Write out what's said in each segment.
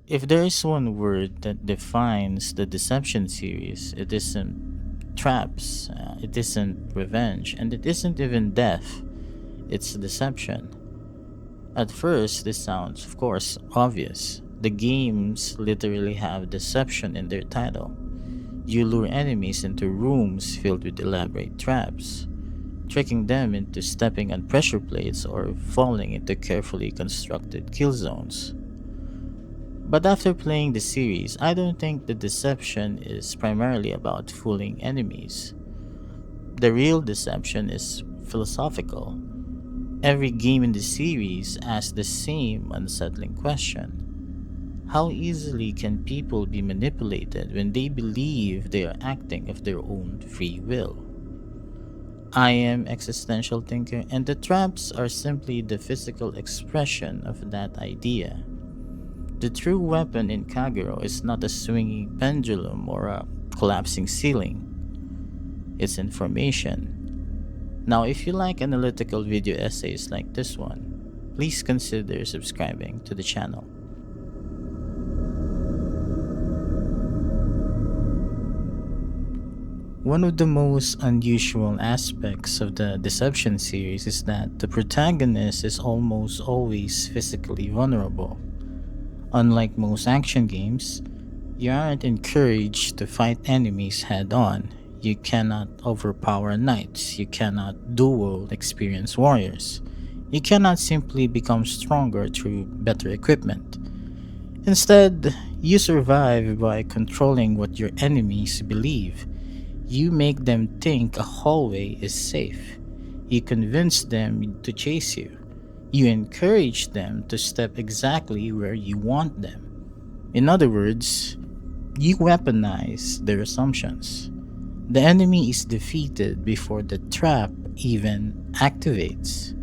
If there is one word that defines the Deception series, it isn't traps, it isn't revenge, and it isn't even death. It's deception. At first, this sounds, of course, obvious. The games literally have deception in their title. You lure enemies into rooms filled with elaborate traps, tricking them into stepping on pressure plates or falling into carefully constructed kill zones. But after playing the series, I don't think the deception is primarily about fooling enemies. The real deception is philosophical. Every game in the series asks the same unsettling question: how easily can people be manipulated when they believe they are acting of their own free will? I am existential thinker, and the traps are simply the physical expression of that idea. The true weapon in Kagero is not a swinging pendulum or a collapsing ceiling, it's information. Now, if you like analytical video essays like this one, please consider subscribing to the channel. One of the most unusual aspects of the Deception series is that the protagonist is almost always physically vulnerable. Unlike most action games, you aren't encouraged to fight enemies head on. You cannot overpower knights, you cannot duel experienced warriors. You cannot simply become stronger through better equipment. Instead, you survive by controlling what your enemies believe. You make them think a hallway is safe. You convince them to chase you. You encourage them to step exactly where you want them. In other words, you weaponize their assumptions. The enemy is defeated before the trap even activates.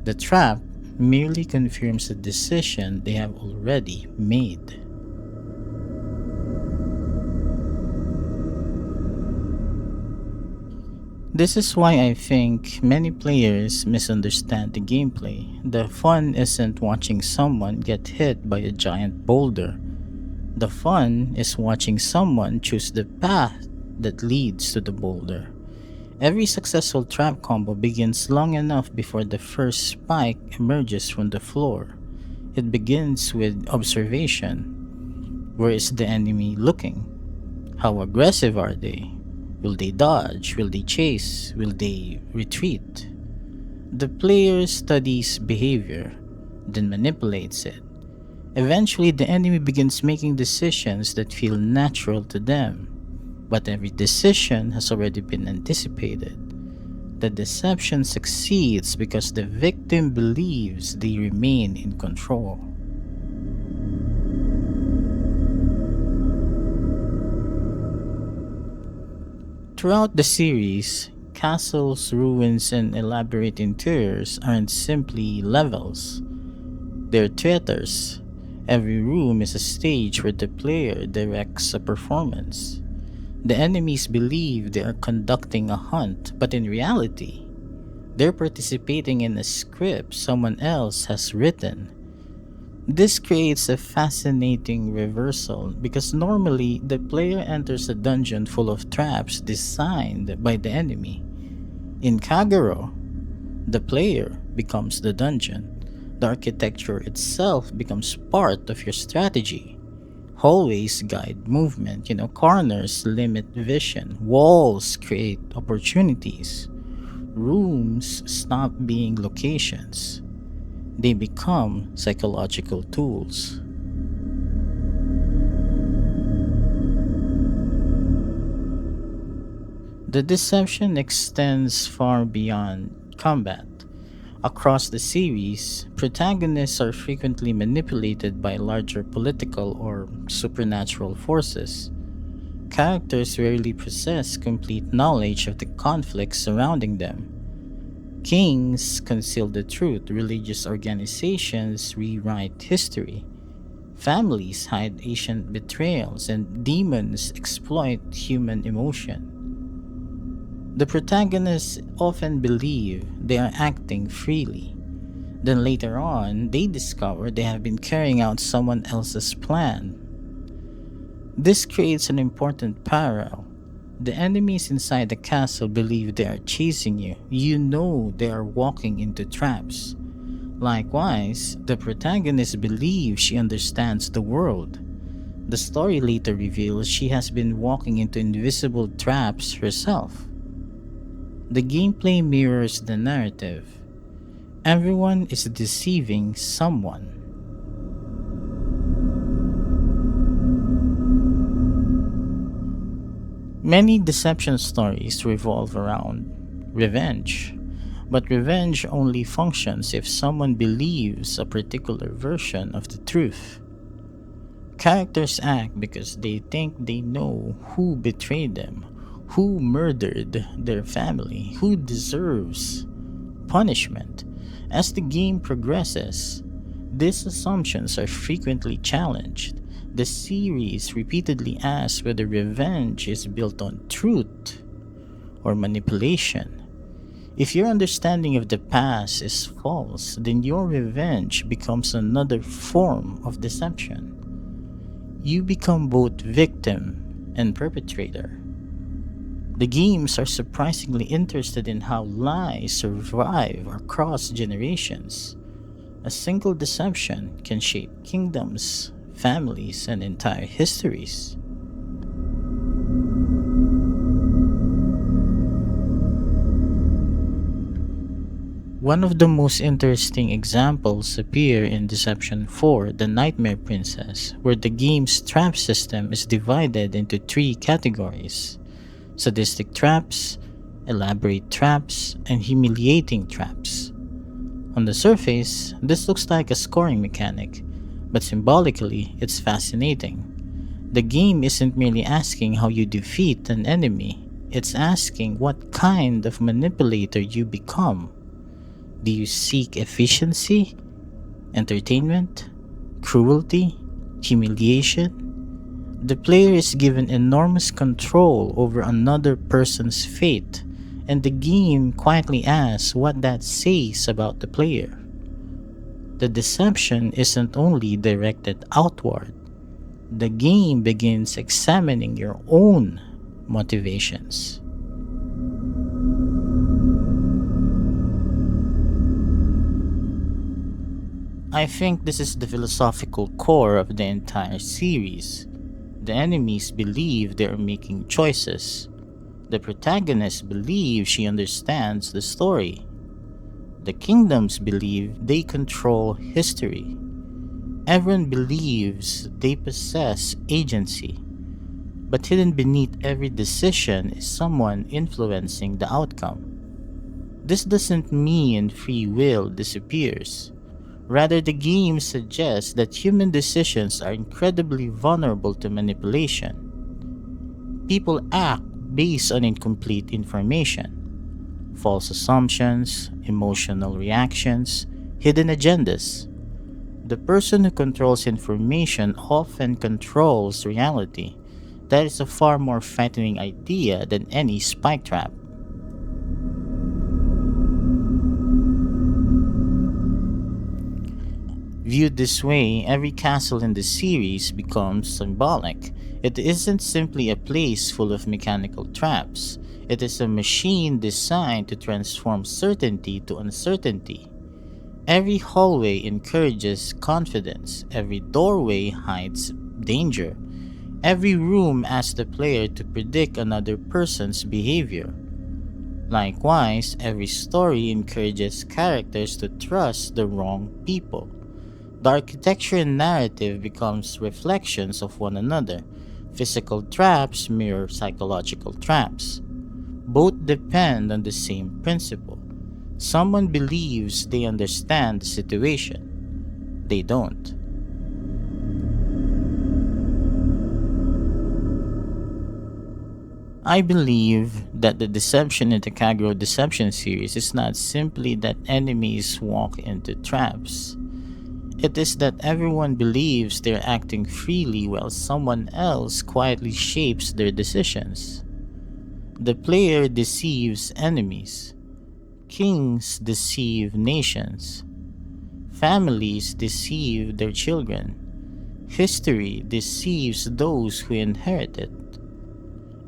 The trap merely confirms a decision they have already made. This is why I think many players misunderstand the gameplay. The fun isn't watching someone get hit by a giant boulder. The fun is watching someone choose the path that leads to the boulder. Every successful trap combo begins long enough before the first spike emerges from the floor. It begins with observation. Where is the enemy looking? How aggressive are they? Will they dodge? Will they chase? Will they retreat? The player studies behavior, then manipulates it. Eventually, the enemy begins making decisions that feel natural to them, but every decision has already been anticipated. The deception succeeds because the victim believes they remain in control. Throughout the series, castles, ruins, and elaborate interiors aren't simply levels, they're theaters. Every room is a stage where the player directs a performance. The enemies believe they are conducting a hunt, but in reality, they're participating in a script someone else has written. This creates a fascinating reversal because normally the player enters a dungeon full of traps designed by the enemy. In Kagero, the player becomes the dungeon. The architecture itself becomes part of your strategy. Hallways guide movement, corners limit vision, walls create opportunities, rooms stop being locations. They become psychological tools. The deception extends far beyond combat. Across the series, protagonists are frequently manipulated by larger political or supernatural forces. Characters rarely possess complete knowledge of the conflicts surrounding them. Kings conceal the truth, religious organizations rewrite history, families hide ancient betrayals, and demons exploit human emotion. The protagonists often believe they are acting freely. Then later on, they discover they have been carrying out someone else's plan. This creates an important parallel. The enemies inside the castle believe they are chasing you. You know they are walking into traps. Likewise, the protagonist believes she understands the world. The story later reveals she has been walking into invisible traps herself. The gameplay mirrors the narrative. Everyone is deceiving someone. Many deception stories revolve around revenge, but revenge only functions if someone believes a particular version of the truth. Characters act because they think they know who betrayed them, who murdered their family, who deserves punishment. As the game progresses, these assumptions are frequently challenged. The series repeatedly asks whether revenge is built on truth or manipulation. If your understanding of the past is false, then your revenge becomes another form of deception. You become both victim and perpetrator. The games are surprisingly interested in how lies survive across generations. A single deception can shape kingdoms, families, and entire histories. One of the most interesting examples appear in Deception 4, The Nightmare Princess, where the game's trap system is divided into three categories: sadistic traps, elaborate traps, and humiliating traps. On the surface, this looks like a scoring mechanic, but symbolically, it's fascinating. The game isn't merely asking how you defeat an enemy, it's asking what kind of manipulator you become. Do you seek efficiency, entertainment, cruelty, humiliation? The player is given enormous control over another person's fate, and the game quietly asks what that says about the player. The deception isn't only directed outward, the game begins examining your own motivations. I think this is the philosophical core of the entire series. The enemies believe they are making choices. The protagonist believes she understands the story. The kingdoms believe they control history. Everyone believes they possess agency. But hidden beneath every decision is someone influencing the outcome. This doesn't mean free will disappears. Rather, the game suggests that human decisions are incredibly vulnerable to manipulation. People act based on incomplete information, false assumptions, emotional reactions, hidden agendas. The person who controls information often controls reality. That is a far more frightening idea than any spike trap. Viewed this way, every castle in the series becomes symbolic. It isn't simply a place full of mechanical traps. It is a machine designed to transform certainty to uncertainty. Every hallway encourages confidence. Every doorway hides danger. Every room asks the player to predict another person's behavior. Likewise, every story encourages characters to trust the wrong people. The architecture and narrative becomes reflections of one another. Physical traps mirror psychological traps. Both depend on the same principle. Someone believes they understand the situation. They don't. I believe that the deception in the Kagero Deception series is not simply that enemies walk into traps. It is that everyone believes they're acting freely while someone else quietly shapes their decisions. The player deceives enemies. Kings deceive nations. Families deceive their children. History deceives those who inherit it.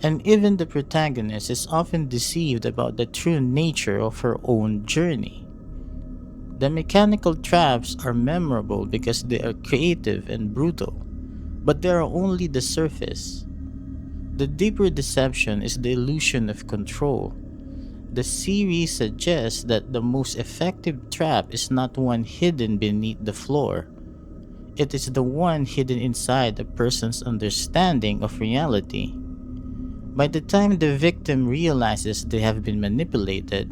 And even the protagonist is often deceived about the true nature of her own journey. The mechanical traps are memorable because they are creative and brutal, but they are only the surface. The deeper deception is the illusion of control. The series suggests that the most effective trap is not one hidden beneath the floor. It is the one hidden inside a person's understanding of reality. By the time the victim realizes they have been manipulated,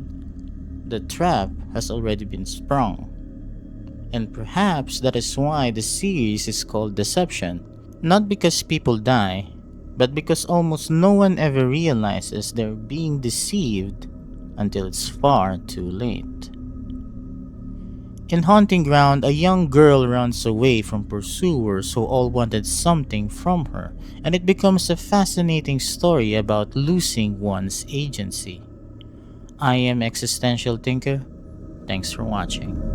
the trap has already been sprung. And perhaps that is why the series is called Deception. Not because people die, but because almost no one ever realizes they're being deceived until it's far too late. In Haunting Ground, a young girl runs away from pursuers who all wanted something from her, and it becomes a fascinating story about losing one's agency. I am Existential Thinker. Thanks for watching.